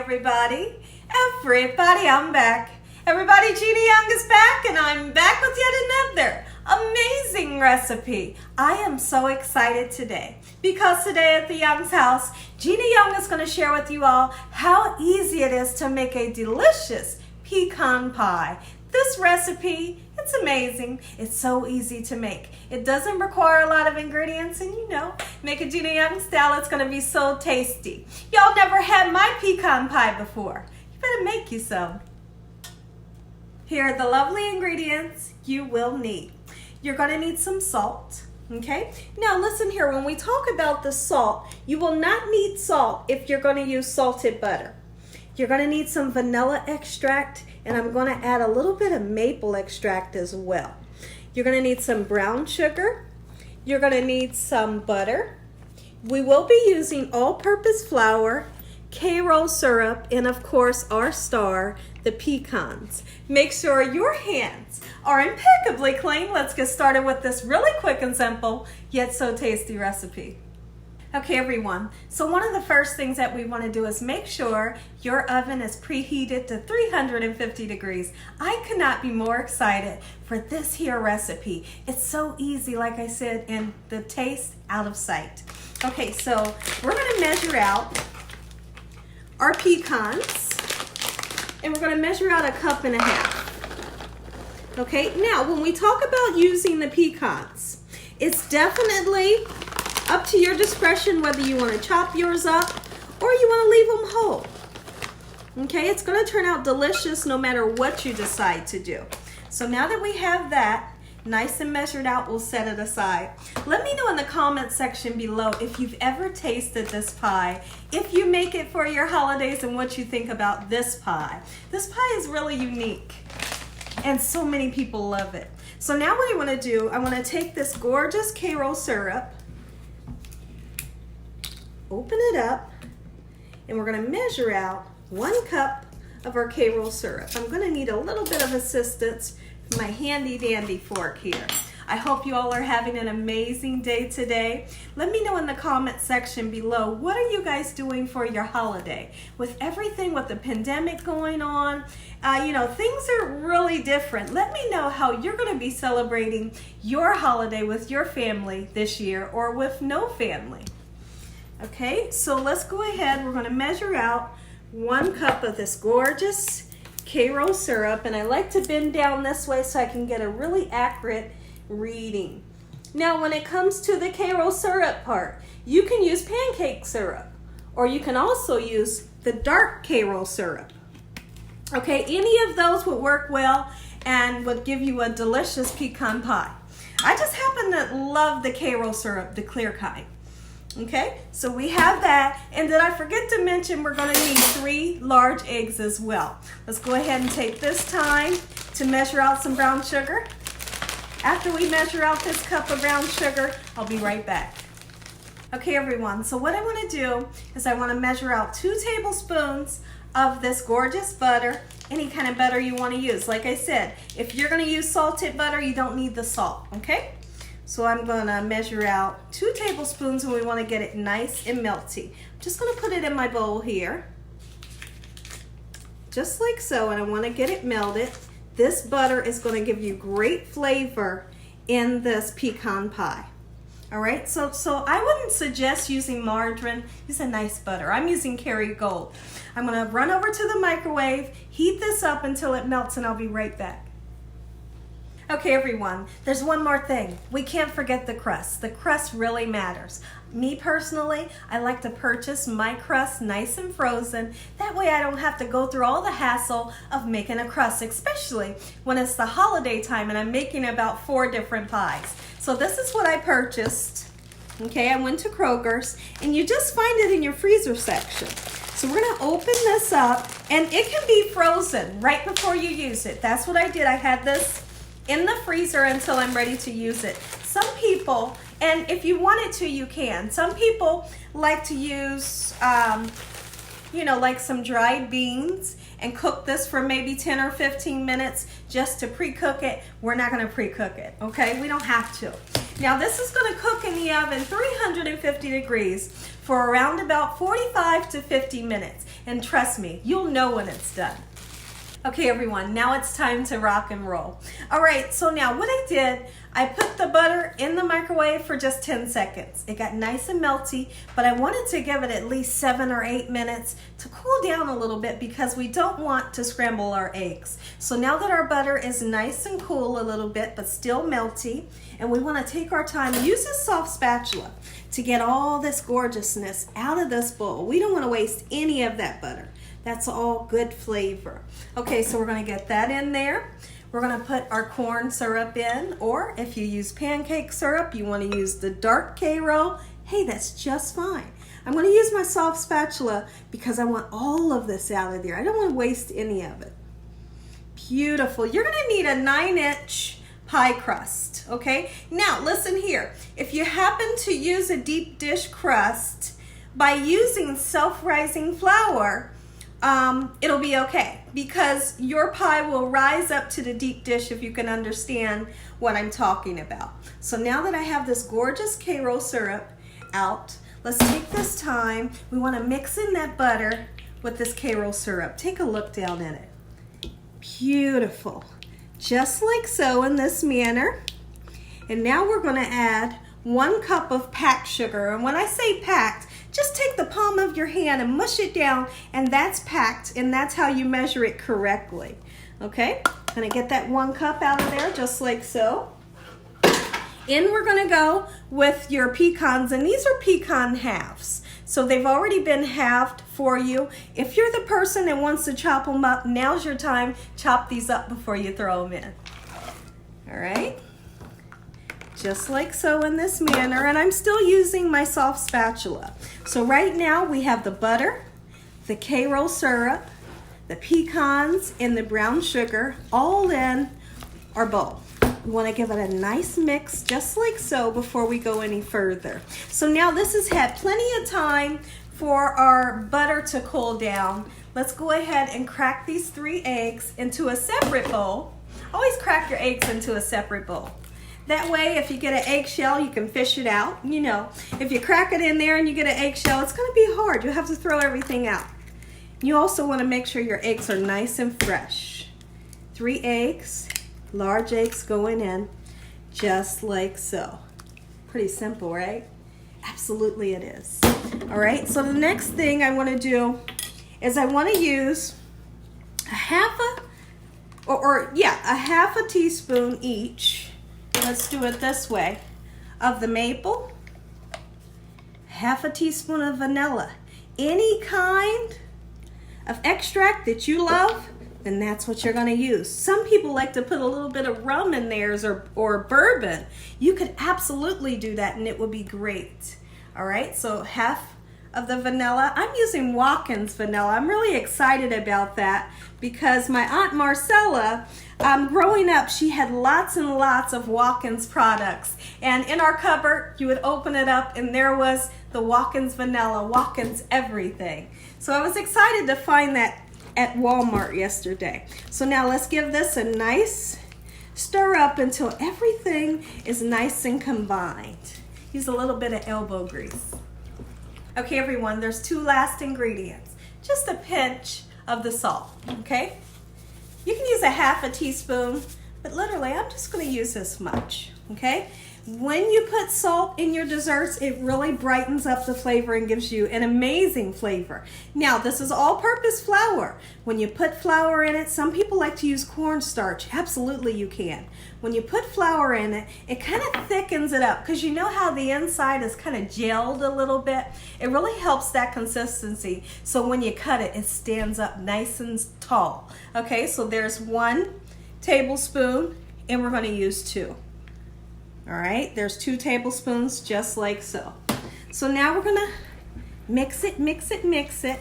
everybody. Everybody, I'm back. Everybody, Gina Young is back, and I'm back with yet another amazing recipe. I am so excited today because today at the Young's house, Gina Young is going to share with you all how easy it is to make a delicious pecan pie. This recipe, it's amazing. It's so easy to make. It doesn't require a lot of ingredients, and make a Gina Young style, it's gonna be so tasty. Y'all never had my pecan pie before. You better make you some. Here are the lovely ingredients you will need. You're gonna need some salt, okay? Now listen here, when we talk about the salt, you will not need salt if you're gonna use salted butter. You're gonna need some vanilla extract, and I'm gonna add a little bit of maple extract as well. You're gonna need some brown sugar. You're gonna need some butter. We will be using all-purpose flour, Karo syrup, and of course our star, the pecans. Make sure your hands are impeccably clean. Let's get started with this really quick and simple, yet so tasty recipe. Okay everyone, so one of the first things that we want to do is make sure your oven is preheated to 350 degrees. I could not be more excited for this here recipe. It's so easy, like I said, and the taste out of sight. Okay, so we're going to measure out our pecans, and we're going to measure out 1.5 cups. Okay, now when we talk about using the pecans, it's definitely up to your discretion whether you want to chop yours up or you want to leave them whole. Okay, it's going to turn out delicious no matter what you decide to do. So now that we have that nice and measured out, we'll set it aside. Let me know in the comment section below if you've ever tasted this pie, if you make it for your holidays, and what you think about this pie. This pie is really unique, and so many people love it. So now what I want to do, I want to take this gorgeous Karo syrup, open it up, and we're going to measure out 1 cup of our Karo syrup. I'm going to need a little bit of assistance from my handy dandy fork here. I hope you all are having an amazing day today. Let me know in the comment section below, what are you guys doing for your holiday? With everything with the pandemic going on, things are really different. Let me know how you're going to be celebrating your holiday with your family this year, or with no family. Okay, so let's go ahead. We're going to measure out 1 cup of this gorgeous Karo syrup, and I like to bend down this way so I can get a really accurate reading. Now when it comes to the Karo syrup part, you can use pancake syrup, or you can also use the dark Karo syrup. Okay, any of those would work well and would give you a delicious pecan pie. I just happen to love the Karo syrup, the clear kind. Okay, so we have that, and did I forget to mention we're going to need 3 large eggs as well. Let's go ahead and take this time to measure out some brown sugar. After we measure out this cup of brown sugar, I'll be right back. Okay everyone, so what I want to do is I want to measure out 2 tablespoons of this gorgeous butter, any kind of butter you want to use. Like I said, if you're going to use salted butter, you don't need the salt, okay? So I'm going to measure out 2 tablespoons, and we want to get it nice and melty. I'm just going to put it in my bowl here, just like so, and I want to get it melted. This butter is going to give you great flavor in this pecan pie. All right, so I wouldn't suggest using margarine. Use a nice butter. I'm using Kerrygold. I'm going to run over to the microwave, heat this up until it melts, and I'll be right back. Okay everyone, there's one more thing. We can't forget the crust. The crust really matters. Me personally, I like to purchase my crust nice and frozen. That way I don't have to go through all the hassle of making a crust, especially when it's the holiday time and I'm making about 4 different pies. So this is what I purchased. Okay, I went to Kroger's, and you just find it in your freezer section. So we're gonna open this up, and it can be frozen right before you use it. That's what I did. I had this in the freezer until I'm ready to use it. Some people, and if you wanted to, you can. Some people like to use, like some dried beans and cook this for maybe 10 or 15 minutes just to pre-cook it, we're not gonna pre-cook it, okay? We don't have to. Now this is gonna cook in the oven 350 degrees for around about 45 to 50 minutes. And trust me, you'll know when it's done. Okay everyone, now it's time to rock and roll. All right, so now what I did, I put the butter in the microwave for just 10 seconds. It got nice and melty, but I wanted to give it at least 7 or 8 minutes to cool down a little bit because we don't want to scramble our eggs. So now that our butter is nice and cool a little bit, but still melty, and we want to take our time, use a soft spatula to get all this gorgeousness out of this bowl. We don't want to waste any of that butter. That's all good flavor. Okay, so we're gonna get that in there. We're gonna put our corn syrup in, or if you use pancake syrup, you wanna use the dark Karo, hey, that's just fine. I'm gonna use my soft spatula because I want all of this out of there. I don't wanna waste any of it. Beautiful. You're gonna need a 9-inch pie crust, okay? Now, listen here. If you happen to use a deep dish crust, by using self-rising flour, it'll be okay because your pie will rise up to the deep dish if you can understand what I'm talking about. So now that I have this gorgeous Karo syrup out, let's take this time. We want to mix in that butter with this Karo syrup. Take a look down in it. Beautiful. Just like so in this manner. And now we're going to add 1 cup of packed sugar. And when I say packed, just take the palm of your hand and mush it down, and that's packed, and that's how you measure it correctly. Okay, I'm gonna get that 1 cup out of there, just like so. In we're gonna go with your pecans, and these are pecan halves. So they've already been halved for you. If you're the person that wants to chop them up, now's your time. Chop these up before you throw them in. All right. Just like so in this manner, and I'm still using my soft spatula. So right now we have the butter, the Karo syrup, the pecans, and the brown sugar all in our bowl. We want to give it a nice mix just like so before we go any further. So now this has had plenty of time for our butter to cool down. Let's go ahead and crack these 3 eggs into a separate bowl. Always crack your eggs into a separate bowl. That way, if you get an eggshell, you can fish it out. You know, if you crack it in there and you get an eggshell, it's going to be hard. You'll have to throw everything out. You also want to make sure your eggs are nice and fresh. 3 eggs, large eggs going in, just like so. Pretty simple, right? Absolutely it is. All right, so the next thing I want to do is I want to use a half a teaspoon each. Let's do it this way, of the maple, half a teaspoon of vanilla. Any kind of extract that you love, then that's what you're gonna use. Some people like to put a little bit of rum in theirs or bourbon. You could absolutely do that and it would be great. All right, so half of the vanilla. I'm using Watkins vanilla. I'm really excited about that because my Aunt Marcella, growing up, she had lots and lots of Watkins products. And in our cupboard, you would open it up and there was the Watkins vanilla, Watkins everything. So I was excited to find that at Walmart yesterday. So now let's give this a nice stir up until everything is nice and combined. Use a little bit of elbow grease. Okay, everyone, there's 2 last ingredients. Just a pinch of the salt, okay? You can use a half a teaspoon, but literally I'm just gonna use this much, okay? When you put salt in your desserts, it really brightens up the flavor and gives you an amazing flavor. Now, this is all-purpose flour. When you put flour in it, some people like to use cornstarch. Absolutely you can. When you put flour in it, it kind of thickens it up because you know how the inside is kind of gelled a little bit? It really helps that consistency. So when you cut it, it stands up nice and tall. Okay, so there's 1 tablespoon and we're going to use 2. All right, there's 2 tablespoons just like so. So now we're gonna mix it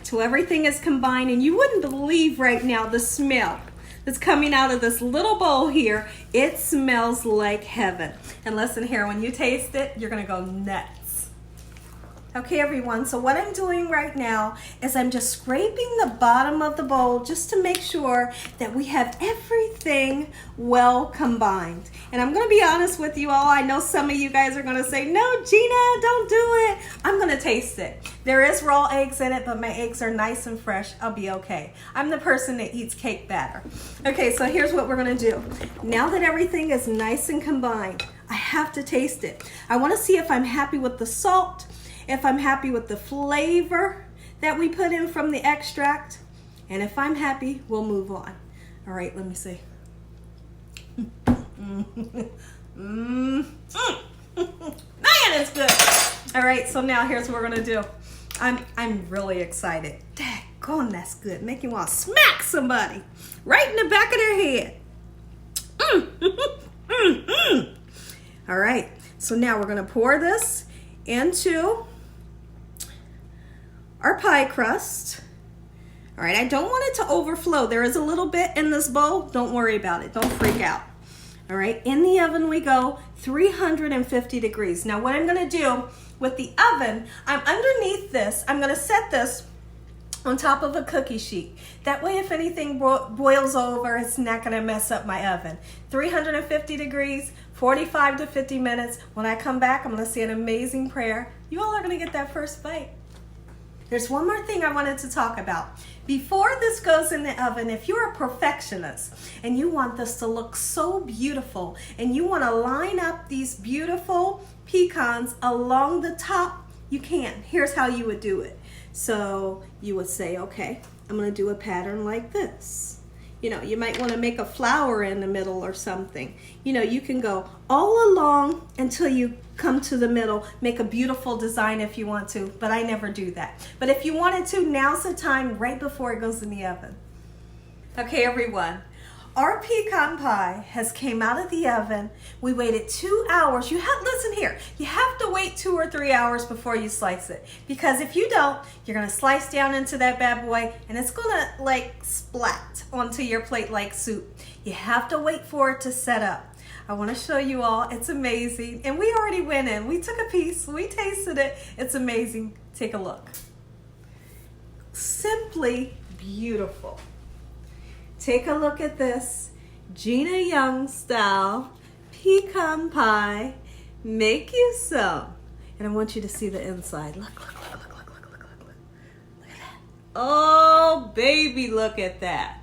till everything is combined, and you wouldn't believe right now the smell that's coming out of this little bowl here. It smells like heaven. And listen here, when you taste it, you're gonna go nuts. Okay, everyone, so what I'm doing right now is I'm just scraping the bottom of the bowl just to make sure that we have everything well combined. And I'm gonna be honest with you all, I know some of you guys are gonna say, no, Gina, don't do it. I'm gonna taste it. There is raw eggs in it, but my eggs are nice and fresh. I'll be okay. I'm the person that eats cake batter. Okay, so here's what we're gonna do. Now that everything is nice and combined, I have to taste it. I wanna see if I'm happy with the salt, if I'm happy with the flavor that we put in from the extract, and if I'm happy, we'll move on. All right, let me see. Man, it's good. All right, so now here's what we're gonna do. I'm really excited. Daggone, that's good. Make you want to smack somebody right in the back of their head. All right, so now we're gonna pour this into our pie crust. All right, I don't want it to overflow. There is a little bit in this bowl. Don't worry about it. Don't freak out. All right, in the oven we go, 350 degrees. Now what I'm gonna do with the oven, I'm underneath this. I'm gonna set this on top of a cookie sheet. That way if anything boils over, it's not gonna mess up my oven. 350 degrees, 45 to 50 minutes. When I come back, I'm gonna say an amazing prayer. You all are gonna get that first bite. There's one more thing I wanted to talk about. Before this goes in the oven, if you're a perfectionist and you want this to look so beautiful and you want to line up these beautiful pecans along the top, you can. Here's how you would do it. So you would say, okay, I'm going to do a pattern like this. You know, you might want to make a flower in the middle or something. You know, you can go all along until you come to the middle, make a beautiful design if you want to, but I never do that. But if you wanted to, now's the time right before it goes in the oven. Okay, everyone, our pecan pie has came out of the oven. We waited 2 hours. Listen here, you have to wait 2 or 3 hours before you slice it, because if you don't, you're gonna slice down into that bad boy and it's gonna like splat onto your plate like soup. You have to wait for it to set up. I want to show you all. It's amazing. And we already went in. We took a piece. We tasted it. It's amazing. Take a look. Simply beautiful. Take a look at this. Gina Young style pecan pie. Make you some. And I want you to see the inside. Look, look, look, look, look, look, look, look, look. Look at that. Oh, baby, look at that.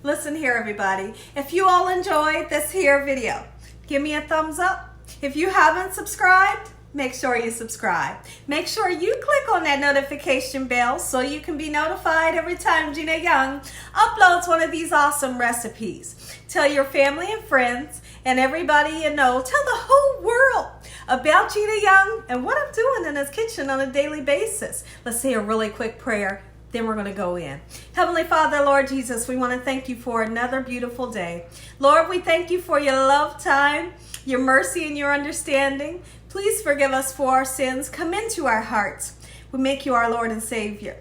Listen here, everybody. If you all enjoyed this here video, give me a thumbs up. If you haven't subscribed, make sure you subscribe. Make sure you click on that notification bell so you can be notified every time Gina Young uploads one of these awesome recipes. Tell your family and friends and everybody you know, tell the whole world about Gina Young and what I'm doing in this kitchen on a daily basis. Let's say a really quick prayer. Then we're going to go in. Heavenly Father, Lord Jesus, we want to thank you for another beautiful day. Lord, we thank you for your love time, your mercy, and your understanding. Please forgive us for our sins. Come into our hearts. We make you our Lord and Savior.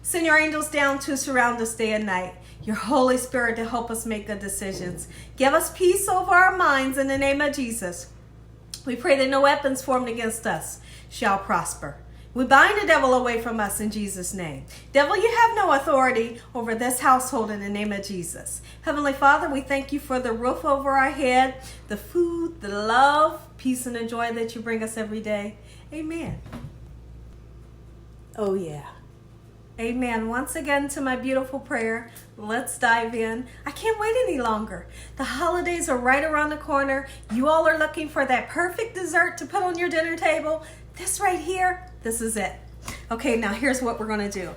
Send your angels down to surround us day and night. Your Holy Spirit to help us make good decisions. Give us peace over our minds in the name of Jesus. We pray that no weapons formed against us shall prosper. We bind the devil away from us in Jesus' name. Devil, you have no authority over this household in the name of Jesus. Heavenly Father, we thank you for the roof over our head, the food, the love, peace, and the joy that you bring us every day. Amen. Oh, yeah. Amen. Once again to my beautiful prayer. Let's dive in. I can't wait any longer. The holidays are right around the corner. You all are looking for that perfect dessert to put on your dinner table. This right here, this is it. Okay, now here's what we're going to do.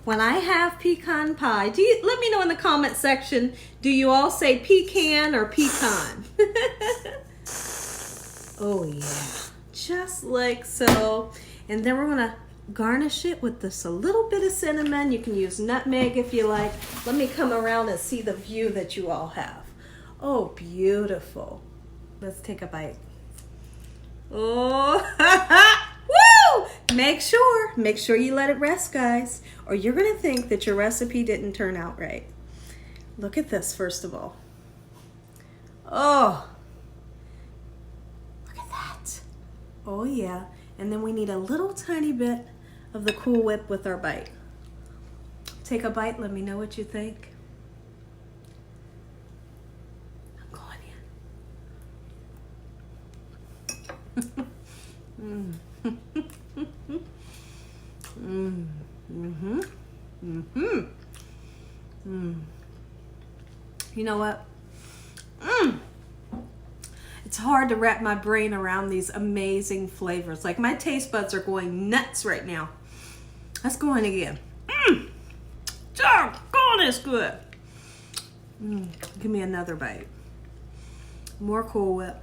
When I have pecan pie, let me know in the comment section, do you all say pecan or pecan? Oh yeah, just like so. And then we're going to garnish it with this a little bit of cinnamon. You can use nutmeg if you like. Let me come around and see the view that you all have. Oh, beautiful. Let's take a bite. Oh, woo! Make sure you let it rest, guys, or you're gonna think that your recipe didn't turn out right. Look at this, first of all. Oh, look at that. Oh yeah, And then we need a little tiny bit of the Cool Whip with our bite. Take a bite, let me know what you think. I'm going in. You know what? It's hard to wrap my brain around these amazing flavors. Like, my taste buds are going nuts right now. Let's go in again. Doggone, it's good. Give me another bite. More Cool Whip.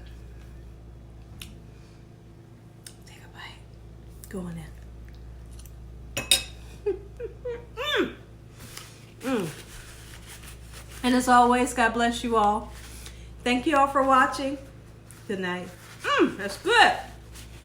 Take a bite. Going in. And as always, God bless you all. Thank you all for watching. Good night. That's good.